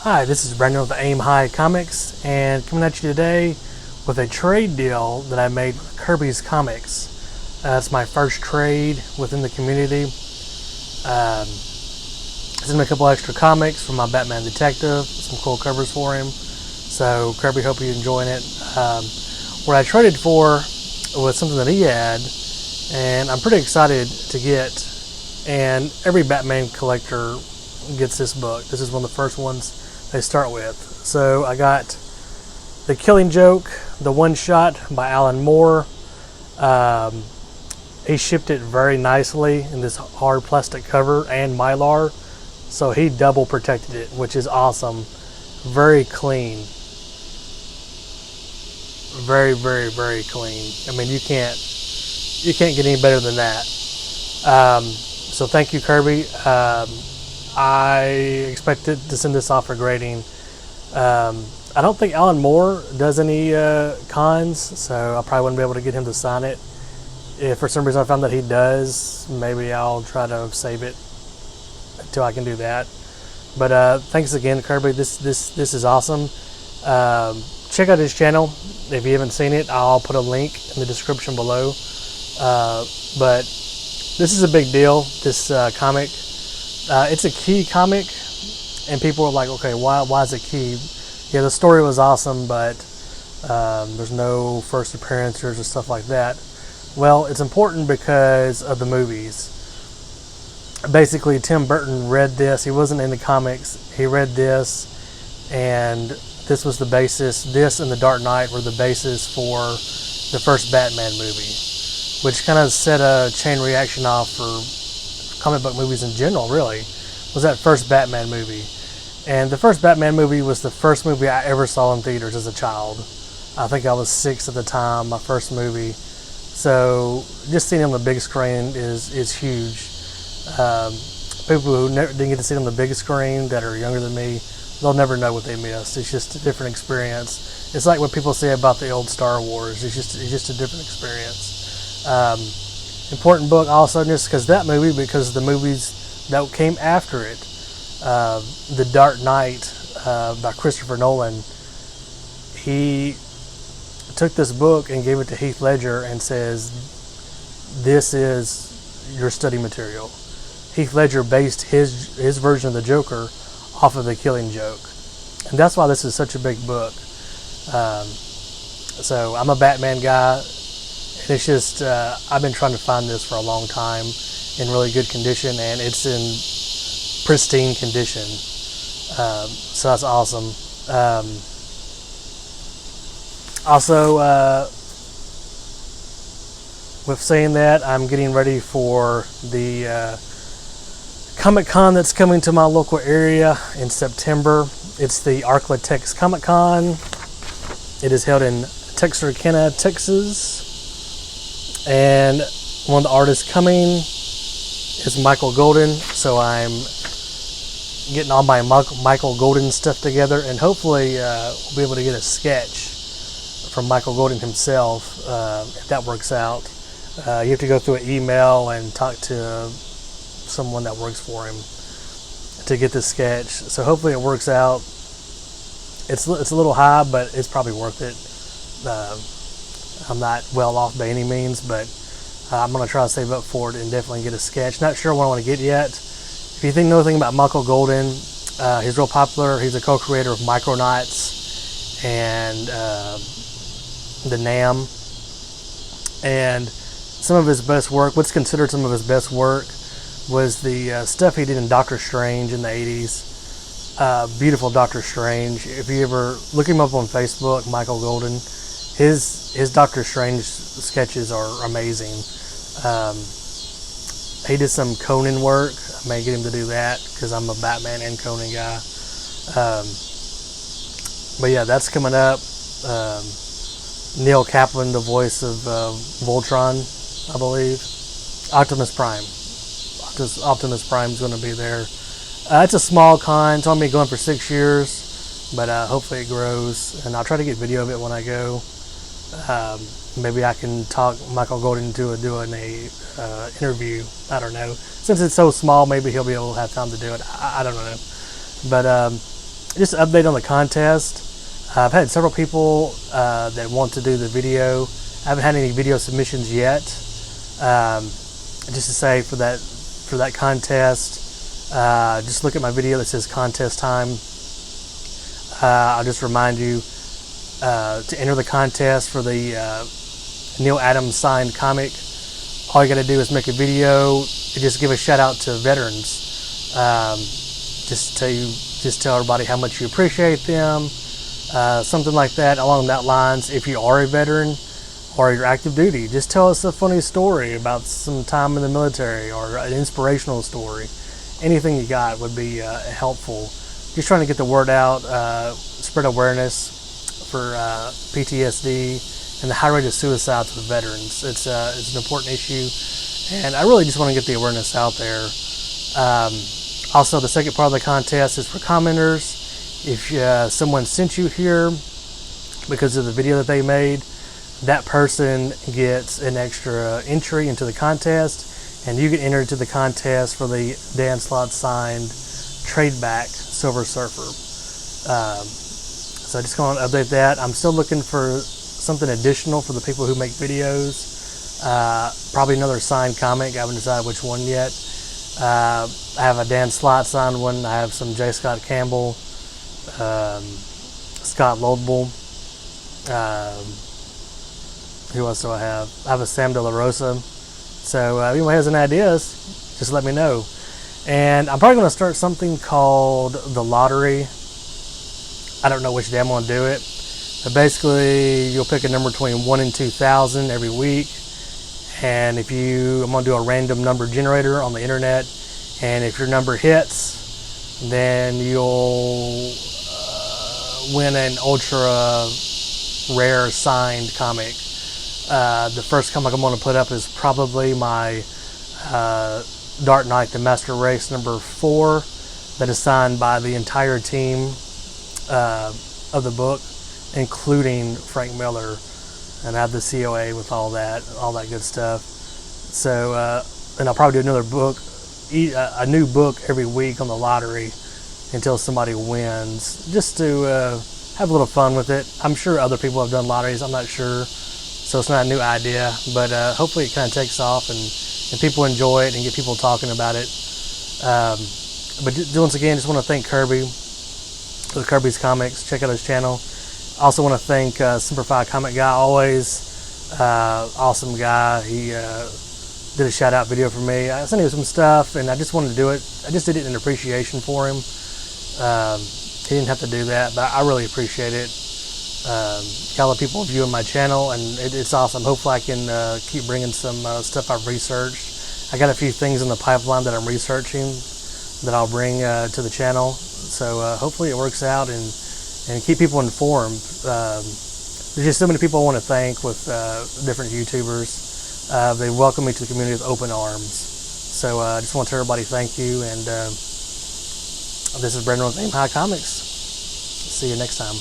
Hi, this is Brandon with Aim High Comics, and coming at you today with a trade deal that I made with Kirby's Comics. It's my first trade within the community. Sent me a couple extra comics from my Batman Detective, some cool covers for him. So Kirby, hope you're enjoying it. What I traded for was something that he had, and I'm pretty excited to get. And every Batman collector gets this book. This is one of the first ones they start with. So I got The Killing Joke, the one shot by Alan Moore. He shipped it very nicely in this hard plastic cover and Mylar, so he double protected it, which is awesome. Very clean, very clean. I mean, you can't get any better than that. So thank you, Kirby. I expected to send this off for grading. I don't think Alan Moore does any cons, so I probably wouldn't be able to get him to sign it. If for some reason I found that he does, maybe I'll try to save it until I can do that. But thanks again, Kirby. This is awesome. Check out his channel if you haven't seen it. I'll put a link in the description below. But this is a big deal. This comic. It's a key comic, and people are like, okay, why is it key? Yeah, the story was awesome, but there's no first appearances or stuff like that. Well, it's important because of the movies. Basically, Tim Burton read this. He wasn't in the comics. He read this, and this was the basis. This and The Dark Knight were the basis for the first Batman movie, which kind of set a chain reaction off for comic book movies in general, really, was that first Batman movie. And the first Batman movie was the first movie I ever saw in theaters as a child. I think I was 6 at the time, my first movie. So just seeing it on the big screen is huge. People who didn't get to see it on the big screen that are younger than me, they'll never know what they missed. It's just a different experience. It's like what people say about the old Star Wars. It's just a different experience. Important book also just because the movies that came after it. The Dark Knight by Christopher Nolan. He took this book and gave it to Heath Ledger and says, this is your study material. Heath Ledger based his version of the Joker off of The Killing Joke. And that's why this is such a big book. So I'm a Batman guy. And it's just, I've been trying to find this for a long time in really good condition, and it's in pristine condition. So that's awesome. Also, with saying that, I'm getting ready for the Comic-Con that's coming to my local area in September. It's the Arklatex Comic-Con. It is held in Texarkana, Texas. And one of the artists coming is Michael Golden, so I'm getting all my Michael Golden stuff together, and hopefully we'll be able to get a sketch from Michael Golden himself, if that works out. You have to go through an email and talk to someone that works for him to get the sketch, so hopefully it works out. It's a little high, but it's probably worth it. I'm not well off by any means, but I'm going to try to save up for it and definitely get a sketch. Not sure what I want to get yet. If you know anything about Michael Golden, he's real popular. He's a co-creator of Micronauts and the NAM. And some of his best work, what's considered some of his best work, was the stuff he did in Doctor Strange in the 80s. Beautiful Doctor Strange. If you ever look him up on Facebook, Michael Golden, his Doctor Strange sketches are amazing. He did some Conan work. I may get him to do that because I'm a Batman and Conan guy. But yeah, that's coming up. Neil Kaplan, the voice of Voltron, I believe. Optimus Prime. Optimus Prime is going to be there. It's a small con. It's only going for 6 years, but hopefully it grows. And I'll try to get video of it when I go. Maybe I can talk Michael Golden into doing a interview. I don't know. Since it's so small, maybe he'll be able to have time to do it. I don't know. But just an update on the contest. I've had several people that want to do the video. I haven't had any video submissions yet. Just to say for that contest, just look at my video that says contest time. I'll just remind you to enter the contest for the Neil Adams signed comic. All you got to do is make a video and just give a shout out to veterans. Just tell everybody how much you appreciate them, something like that, along that lines. If you are a veteran or you're active duty, just tell us a funny story about some time in the military or an inspirational story. Anything you got would be helpful. Just trying to get the word out, spread awareness for PTSD and the high rate of suicide to the veterans. It's an important issue, and I really just want to get the awareness out there. Also, the second part of the contest is for commenters. If someone sent you here because of the video that they made, that person gets an extra entry into the contest, and you get entered into the contest for the Dan Slott signed trade back Silver Surfer. So I just want to update that. I'm still looking for something additional for the people who make videos. Probably another signed comic. I haven't decided which one yet. I have a Dan Slott signed one. I have some J. Scott Campbell, Scott Lobel. Who else do I have? I have a Sam De La Rosa. So if anyone has any ideas, just let me know. And I'm probably going to start something called the lottery. I don't know which day I'm going to do it. But basically, you'll pick a number between 1 and 2,000 every week. And I'm going to do a random number generator on the internet. And if your number hits, then you'll win an ultra rare signed comic. The first comic I'm going to put up is probably my Dark Knight, the Master Race number 4, that is signed by the entire team of the book, including Frank Miller, and I have the COA with all that good stuff. So, and I'll probably do another book, a new book every week on the lottery until somebody wins, just to have a little fun with it. I'm sure other people have done lotteries. I'm not sure. So it's not a new idea, but hopefully it kind of takes off and people enjoy it and get people talking about it. But once again, just want to thank Kirby for Kirby's Comics. Check out his channel. I also want to thank Semperfi Comic Guy, always awesome guy. He did a shout out video for me. I sent him some stuff and I just wanted to do it. I just did it in appreciation for him. He didn't have to do that, but I really appreciate it. Got a lot of people viewing my channel, and it's awesome. Hopefully I can keep bringing some stuff I've researched. I got a few things in the pipeline that I'm researching that I'll bring to the channel. So hopefully it works out and keep people informed. There's just so many people I want to thank with different YouTubers. They welcome me to the community with open arms. So I just want to tell everybody thank you, and this is Brendan with Aim High Comics. See you next time.